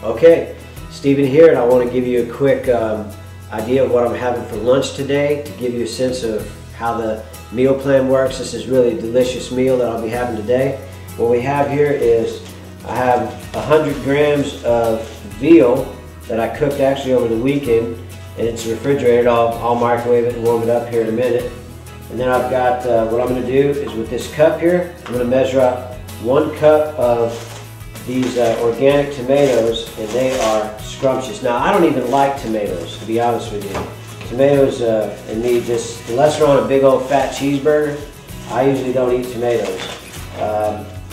Okay, Stephen here, and I want to give you a quick idea of what I'm having for lunch today to give you a sense of how the meal plan works. This is really a delicious meal that I'll be having today. What we have here is I have 100 grams of veal that I cooked actually over the weekend, and it's refrigerated. I'll microwave it and warm it up here in a minute. And then I've got, what I'm going to do is with this cup here, I'm going to measure up 1 cup of these organic tomatoes, and they are scrumptious. Now, I don't even like tomatoes, to be honest with you. Tomatoes, and me, just unless they're on a big old fat cheeseburger, I usually don't eat tomatoes.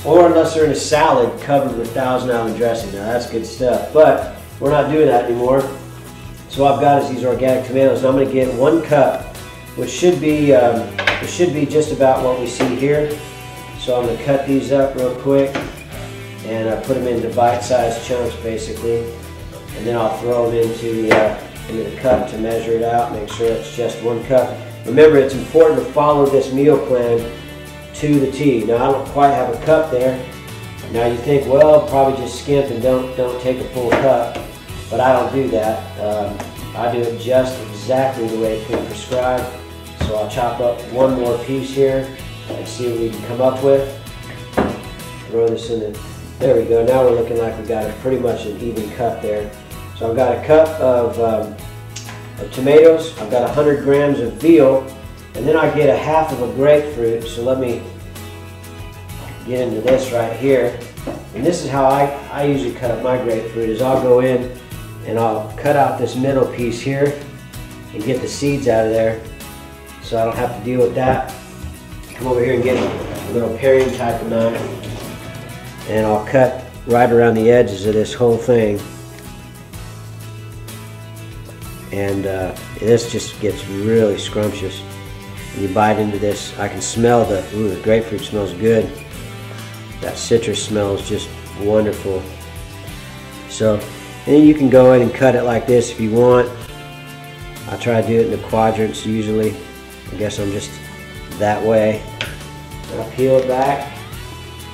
Or unless they're in a salad covered with Thousand Island dressing. Now, that's good stuff. But we're not doing that anymore. So what I've got is these organic tomatoes, and I'm going to get 1 cup, which should be just about what we see here. So I'm going to cut these up real quick and put them into bite-sized chunks, basically, and then I'll throw them into the cup to measure it out. Make sure it's just 1 cup. Remember, it's important to follow this meal plan to the T. Now, I don't quite have a cup there. Now you think, well, probably just skimp and don't take a full cup, but I don't do that. I do it just exactly the way it's been prescribed. So I'll chop up 1 more piece here and see what we can come up with. Throw this in the, there we go. Now we're looking like we've got pretty much an even cup there. So I've got a cup of tomatoes, I've got 100 grams of veal, and then I get a half of a grapefruit. So let me get into this right here. And this is how I usually cut up my grapefruit, is I'll go in and I'll cut out this middle piece here and get the seeds out of there so I don't have to deal with that. Come over here and get a little paring type of knife, and I'll cut right around the edges of this whole thing. And this just gets really scrumptious. When you bite into this, I can smell the grapefruit smells good. That citrus smell is just wonderful. So, and then you can go ahead and cut it like this if you want. I try to do it in the quadrants usually. I guess I'm just that way. And I'll peel it back.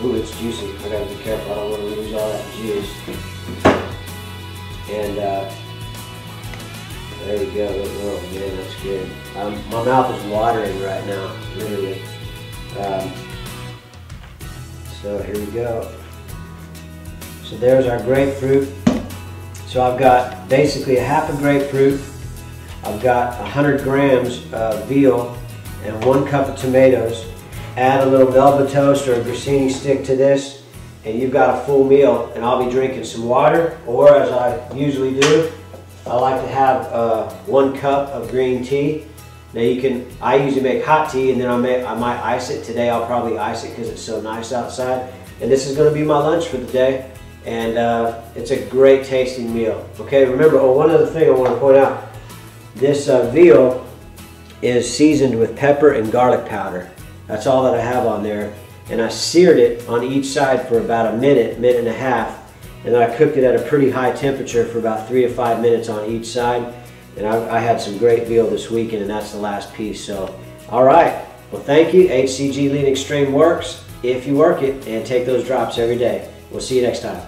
Ooh, it's juicy. I gotta be careful. I don't want to lose all that juice. And there we go. Oh man, that's good. My mouth is watering right now, literally. So here we go. So there's our grapefruit. So I've got basically a half a grapefruit. I've got 100 grams of veal and 1 cup of tomatoes. Add a little Melba toast or a grissini stick to this, and you've got a full meal. And I'll be drinking some water, or as I usually do, I like to have 1 cup of green tea. Now I usually make hot tea, and then I might ice it. Today I'll probably ice it because it's so nice outside. And this is going to be my lunch for the day, and it's a great tasting meal. Okay, remember, one other thing I want to point out. This veal is seasoned with pepper and garlic powder. That's all that I have on there. And I seared it on each side for about a minute and a half. And then I cooked it at a pretty high temperature for about 3 to 5 minutes on each side. And I had some great veal this weekend, and that's the last piece. So, all right. Well, thank you. HCG Lean Extreme works if you work it and take those drops every day. We'll see you next time.